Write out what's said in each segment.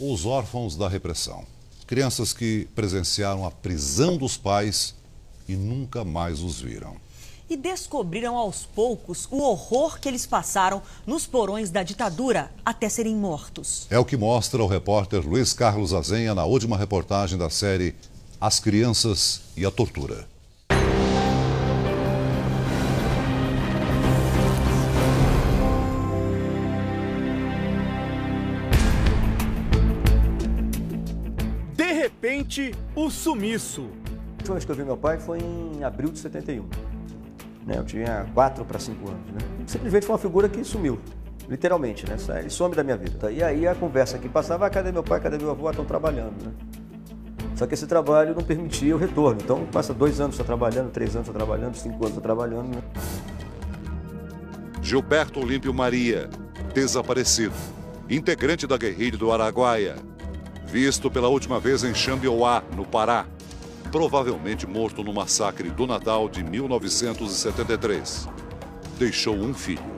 Os órfãos da repressão. Crianças que presenciaram a prisão dos pais e nunca mais os viram. E descobriram aos poucos o horror que eles passaram nos porões da ditadura até serem mortos. É o que mostra o repórter Luiz Carlos Azenha na última reportagem da série As Crianças e a Tortura. De repente, o sumiço. A última vez que eu vi meu pai foi em abril de 71. Eu tinha 4 para 5 anos. Simplesmente foi uma figura que sumiu, literalmente, né? Ele some da minha vida. E aí a conversa que passava, cadê meu pai, cadê meu avô? Estão trabalhando, né? Só que esse trabalho não permitia o retorno. Então passa 2 anos só trabalhando, 3 anos só trabalhando, 5 anos só trabalhando, né? Gilberto Olímpio Maria, desaparecido. Integrante da guerrilha do Araguaia. Visto pela última vez em Xambioá, no Pará. Provavelmente morto no massacre do Natal de 1973. Deixou um filho.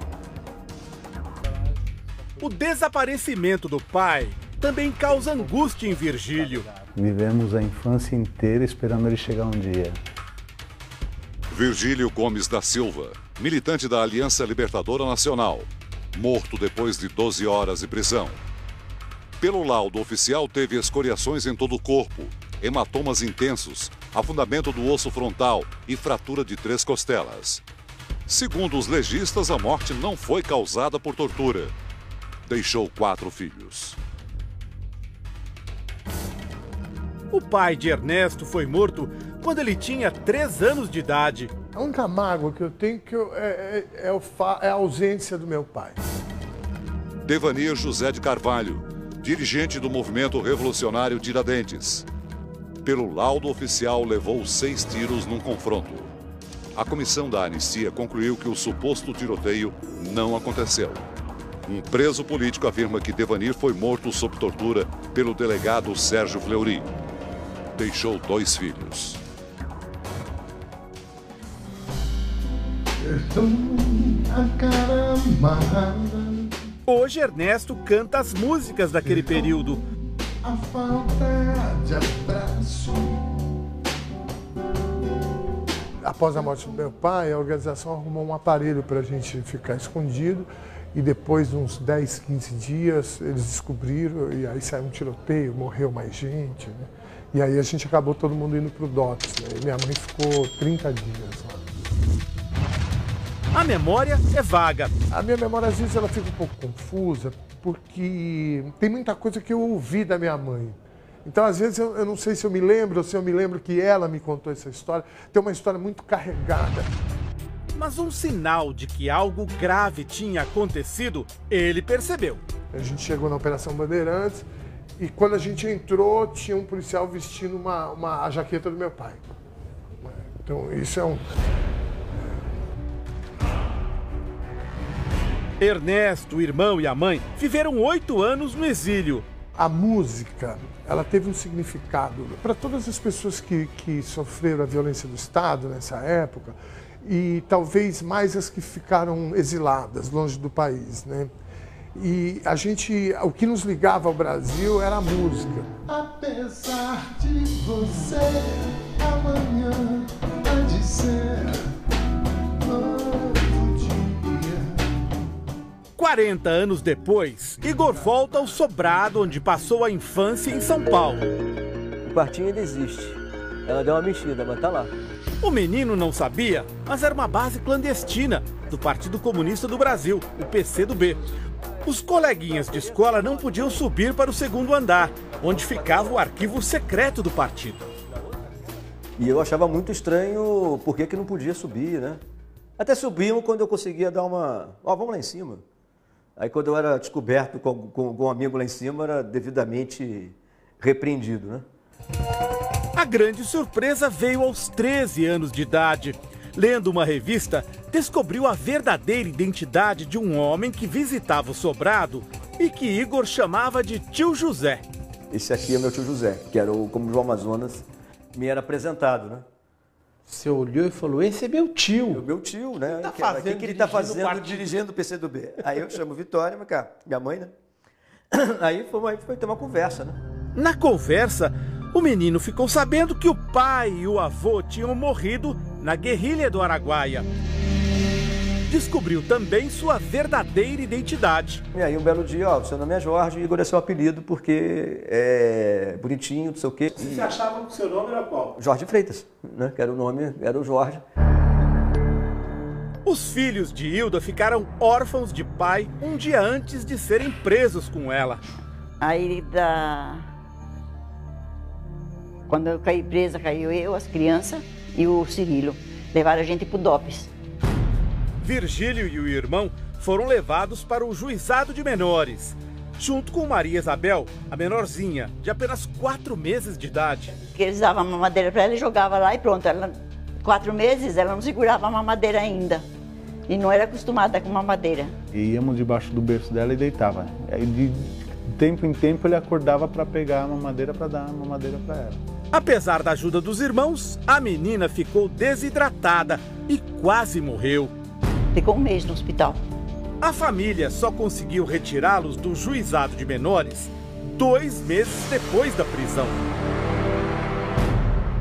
O desaparecimento do pai também causa angústia em Virgílio. Vivemos a infância inteira esperando ele chegar um dia. Virgílio Gomes da Silva, militante da Aliança Libertadora Nacional. Morto depois de 12 horas de prisão. Pelo laudo oficial, teve escoriações em todo o corpo, hematomas intensos, afundamento do osso frontal e fratura de 3 costelas. Segundo os legistas, a morte não foi causada por tortura. Deixou 4 filhos. O pai de Ernesto foi morto quando ele tinha 3 anos de idade. A única mágoa que eu tenho é a ausência do meu pai. Devanir José de Carvalho, dirigente do movimento revolucionário Tiradentes. Pelo laudo oficial, levou 6 tiros num confronto. A comissão da anistia concluiu que o suposto tiroteio não aconteceu. Um preso político afirma que Devanir foi morto sob tortura pelo delegado Sérgio Fleury. Deixou 2 filhos. Hoje Ernesto canta as músicas daquele período. A falta de abraço. Após a morte do meu pai, a organização arrumou um aparelho para a gente ficar escondido. E depois de uns 10, 15 dias, eles descobriram, e aí saiu um tiroteio, morreu mais gente, né? E aí a gente acabou todo mundo indo para o DOPS, né? E minha mãe ficou 30 dias lá. A memória é vaga. A minha memória, às vezes, ela fica um pouco confusa, porque tem muita coisa que eu ouvi da minha mãe. Então, às vezes, eu não sei se eu me lembro, ou se eu me lembro que ela me contou essa história. Tem uma história muito carregada. Mas um sinal de que algo grave tinha acontecido, ele percebeu. A gente chegou na Operação Bandeirantes e quando a gente entrou, tinha um policial vestindo a jaqueta do meu pai. Então, isso é um... Ernesto, o irmão e a mãe viveram 8 anos no exílio. A música, ela teve um significado para todas as pessoas que sofreram a violência do Estado nessa época e talvez mais as que ficaram exiladas, longe do país, né? E o que nos ligava ao Brasil era a música. Apesar de você, amanhã há de ser outro dia. 40 anos depois, Igor volta ao sobrado onde passou a infância em São Paulo. O quartinho ainda existe. Ela deu uma mexida, mas tá lá. O menino não sabia, mas era uma base clandestina do Partido Comunista do Brasil, o PCdoB. Os coleguinhas de escola não podiam subir para o 2º andar, onde ficava o arquivo secreto do partido. E eu achava muito estranho por que não podia subir, né? Até subimos quando eu conseguia dar uma... vamos lá em cima. Aí quando eu era descoberto com um amigo lá em cima, era devidamente repreendido, né? A grande surpresa veio aos 13 anos de idade. Lendo uma revista, descobriu a verdadeira identidade de um homem que visitava o sobrado e que Igor chamava de tio José. Esse aqui é meu tio José, que era como o João Amazonas me era apresentado, né? Você olhou e falou, esse é meu tio. Meu tio, né? O que ele está fazendo dirigindo o PCdoB? Aí eu chamo Vitória, minha mãe, né? Aí foi ter uma conversa, né? Na conversa, o menino ficou sabendo que o pai e o avô tinham morrido na guerrilha do Araguaia. Descobriu também sua verdadeira identidade. E aí um belo dia, ó, seu nome é Jorge, Igor é seu apelido porque é bonitinho, não sei o quê. Você achava que o seu nome era qual? Jorge Freitas, né? Que era o nome, era o Jorge. Os filhos de Hilda ficaram órfãos de pai um dia antes de serem presos com ela. Aí, quando eu caí presa, caiu eu, as crianças e o Cirilo. Levaram a gente pro DOPS. Virgílio e o irmão foram levados para o juizado de menores, junto com Maria Isabel, a menorzinha, de apenas 4 meses de idade. Porque eles davam a mamadeira para ela e jogavam lá e pronto. Ela, 4 meses, ela não segurava a mamadeira ainda. E não era acostumada com mamadeira. E íamos debaixo do berço dela e deitava. Aí de tempo em tempo ele acordava para pegar a mamadeira para dar a mamadeira para ela. Apesar da ajuda dos irmãos, a menina ficou desidratada e quase morreu. Ficou 1 mês no hospital. A família só conseguiu retirá-los do juizado de menores 2 meses depois da prisão.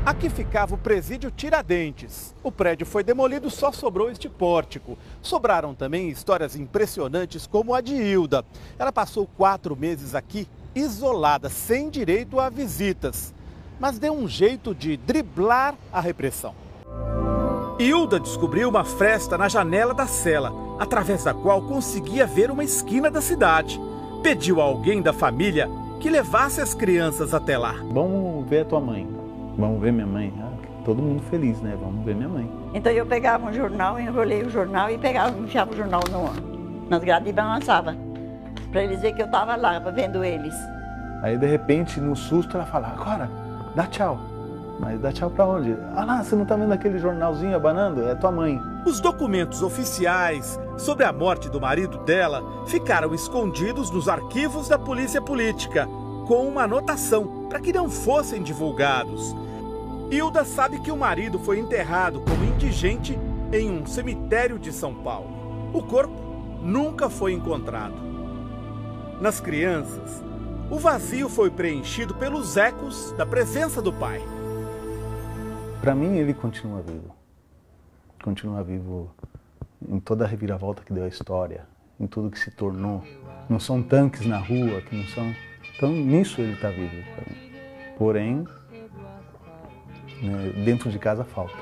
Aqui ficava o presídio Tiradentes. O prédio foi demolido, só sobrou este pórtico. Sobraram também histórias impressionantes como a de Hilda. Ela passou 4 meses aqui, isolada, sem direito a visitas. Mas deu um jeito de driblar a repressão. Hilda descobriu uma fresta na janela da cela, através da qual conseguia ver uma esquina da cidade. Pediu a alguém da família que levasse as crianças até lá. Vamos ver a tua mãe. Vamos ver minha mãe. Todo mundo feliz, né? Vamos ver minha mãe. Então eu pegava um jornal, enrolei o jornal e enfiava o jornal nas grades e balançava. Para eles verem que eu estava lá, vendo eles. Aí de repente, no susto, ela fala, agora, dá tchau. Mas dá tchau pra onde? Ah lá, você não tá vendo aquele jornalzinho abanando? É tua mãe. Os documentos oficiais sobre a morte do marido dela ficaram escondidos nos arquivos da polícia política, com uma anotação para que não fossem divulgados. Hilda sabe que o marido foi enterrado como indigente em um cemitério de São Paulo. O corpo nunca foi encontrado. Nas crianças, o vazio foi preenchido pelos ecos da presença do pai. Para mim, ele continua vivo. Continua vivo em toda a reviravolta que deu a história, em tudo que se tornou. Não são tanques na rua, que não são... Então, nisso ele está vivo para mim. Porém, né, dentro de casa falta.